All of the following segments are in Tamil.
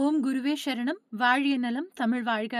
ஓம் குருவே சரணம். வாழிய நலம். தமிழ் வாழ்க.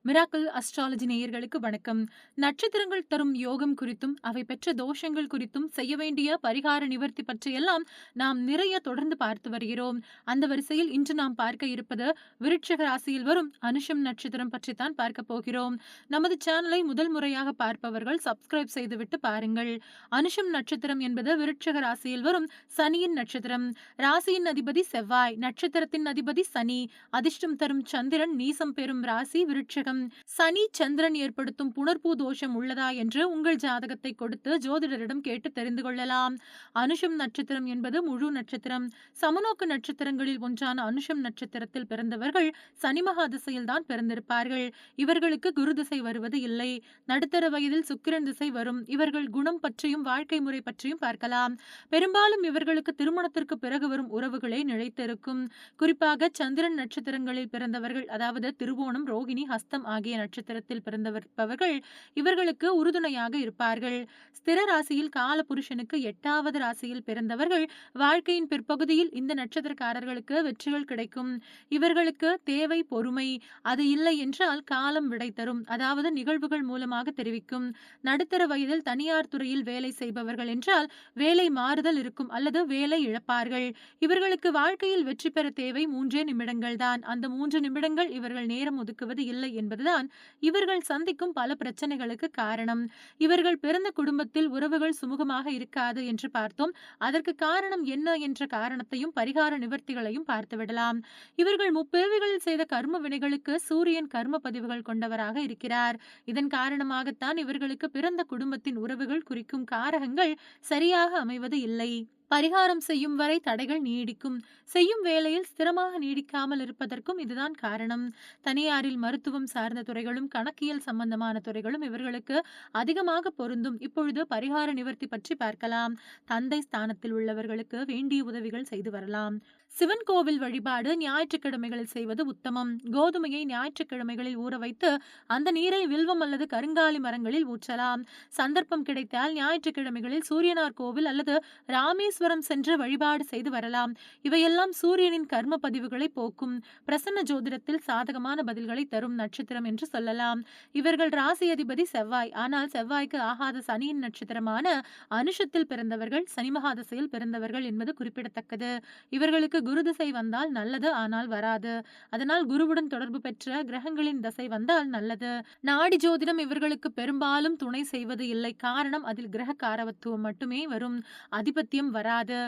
மிராக்கிள் அஸ்ட்ராலஜி நேயர்களுக்கு வணக்கம். நட்சத்திரங்கள் தரும் யோகம் குறித்தும் அவை பெற்ற தோஷங்கள் குறித்தும் செய்ய வேண்டிய பரிகார நிவர்த்தி பற்றியெல்லாம் நாம் நிறைய தொடர்ந்து பார்த்து வருகிறோம். அந்த வரிசையில் இன்று நாம் பார்க்க இருப்பது விருட்சிக ராசியில் வரும் அனுஷம் நட்சத்திரம் பற்றித்தான் பார்க்க போகிறோம். நமது சேனலை முதல் முறையாக பார்ப்பவர்கள் சப்ஸ்கிரைப் செய்துவிட்டு பாருங்கள். அனுஷம் நட்சத்திரம் என்பது விருட்சிக ராசியில் வரும் சனியின் நட்சத்திரம். ராசியின் அதிபதி செவ்வாய், நட்சத்திரத்தின் அதிபதி சனி. அதிர்ஷ்டம் தரும் சந்திரன் நீசம் பெறும் ராசி விருட்சிகம். சனி சந்திரன் ஏற்படுத்தும் புணர்பூ தோஷம் உள்ளதா என்று உங்கள் ஜாதகத்தை கொடுத்து ஜோதிடரிடம் கேட்டு தெரிந்து கொள்ளலாம். அனுஷம் நட்சத்திரம் என்பது முழு நட்சத்திரம். சமநோக்கு நட்சத்திரங்களில் ஒன்றான அனுஷம் நட்சத்திரத்தில் பிறந்தவர்கள் சனி மகா திசையில் தான் பிறந்திருப்பார்கள். இவர்களுக்கு குரு திசை வருவது இல்லை. நடுத்தர வயதில் சுக்கிரன் திசை வரும். இவர்கள் குணம் பற்றியும் வாழ்க்கை முறை பற்றியும் பார்க்கலாம். பெரும்பாலும் இவர்களுக்கு திருமணத்திற்கு பிறகு வரும் உறவுகளே நிலைத்திருக்கும். குறிப்பாக சந்திரன் நட்சத்திரங்களில் பிறந்தவர்கள், அதாவது திருவோணம், ரோகிணி, ஹஸ்தம் ஆகிய நட்சத்திரத்தில் பிறந்தவர்கள் இவர்களுக்கு உறுதுணையாக இருப்பார்கள். ஸ்திர ராசியில் கால புருஷனுக்கு 8வது ராசியில் பிறந்தவர்கள் வாழ்க்கையின் பிற்பகுதியில் இந்த நட்சத்திரக்காரர்களுக்கு வெற்றிகள் கிடைக்கும். இவர்களுக்கு தேவை பொறுமை. அது இல்லை என்றால் காலம் விடை தரும், அதாவது நிகழ்வுகள் மூலமாக தெரிவிக்கும். நடுத்தர வயதில் தனியார் துறையில் வேலை செய்பவர்கள் என்றால் வேலை மாறுதல் இருக்கும் அல்லது வேலை இழப்பார்கள். இவர்களுக்கு வாழ்க்கையில் வெற்றி பெற தேவை 3 நிமிடங்கள் தான். அந்த 3 நிமிடங்கள் இவர்கள் நேரம் ஒதுக்குவது இல்லை என்பதுதான் இவர்கள் சந்திக்கும் பல பிரச்சனைகளுக்கு காரணம். இவர்கள் பிறந்த குடும்பத்தில் உறவுகள் சுமூகமாக இருக்காது என்று பார்த்தோம். அதற்கு காரணம் என்ன என்ற காரணத்தையும் பரிகார நிவர்த்திகளையும் பார்த்துவிடலாம். இவர்கள் முப்பிறவிகளில் செய்த கர்ம வினைகளுக்கு சூரியன் கர்ம பதிவுகள் கொண்டவராக இருக்கிறார். இதன் காரணமாகத்தான் இவர்களுக்கு பிறந்த குடும்பத்தின் உறவுகள் குறிக்கும் காரகங்கள் சரியாக அமைவது இல்லை. பரிகாரம் செய்யும் வரை தடைகள் நீடிக்கும். செய்யும் வேளையில் ஸ்திரமாக நீடிக்காமல் இருப்பதற்கும் இதுதான் காரணம். தனியாரில் மருத்துவம் சார்ந்த துறைகளும் கணக்கியல் சம்பந்தமான துறைகளும் இவர்களுக்கு அதிகமாக பொருந்தும். இப்பொழுது பரிகார நிவர்த்தி பற்றி பார்க்கலாம். தந்தை ஸ்தானத்தில் உள்ளவர்களுக்கு வேண்டிய உதவிகள் செய்து வரலாம். சிவன் கோவில் வழிபாடு ஞாயிற்றுக்கிழமைகளில் செய்வது உத்தமம். கோதுமையை ஞாயிற்றுக்கிழமைகளில் ஊற வைத்து அந்த நீரை வில்வம் அல்லது கருங்காலி மரங்களில் ஊற்றலாம். சந்தர்ப்பம் கிடைத்தால் ஞாயிற்றுக்கிழமைகளில் சூரியனார் கோவில் அல்லது ராமேஸ்வரம் சென்று வழிபாடு செய்து வரலாம். இவையெல்லாம் சூரியனின் கர்ம பதிவுகளை போக்கும். பிரசன்ன ஜோதிடத்தில் சாதகமான பதில்களை தரும் நட்சத்திரம் என்று சொல்லலாம். இவர்கள் ராசி அதிபதி செவ்வாய். ஆனால் செவ்வாய்க்கு ஆகாத சனியின் நட்சத்திரமான அனுஷத்தில் பிறந்தவர்கள் சனி மகாதசையில் பிறந்தவர்கள் என்பது குறிப்பிடத்தக்கது. இவர்களுக்கு குரு திசை வந்தால் நல்லது, ஆனால் வராது. அதனால் குருவுடன் தொடர்பு பெற்ற கிரகங்களின் தசை வந்தால் நல்லது. நாடி ஜோதிடம் இவர்களுக்கு பெரும்பாலும் துணை செய்வது இல்லை. காரணம், அதில் கிரக காரவத்துவம் மட்டுமே வரும், அதிபத்தியம் வராது.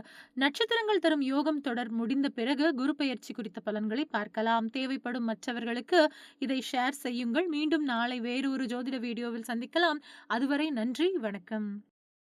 நட்சத்திரங்கள் தரும் யோகம் தொடர் முடிந்த பிறகு குரு பெயர்ச்சி குறித்த பலன்களை பார்க்கலாம். தேவைப்படும் மற்றவர்களுக்கு இதை ஷேர் செய்யுங்கள். மீண்டும் நாளை வேறொரு ஜோதிட வீடியோவில் சந்திக்கலாம். அதுவரை நன்றி, வணக்கம்.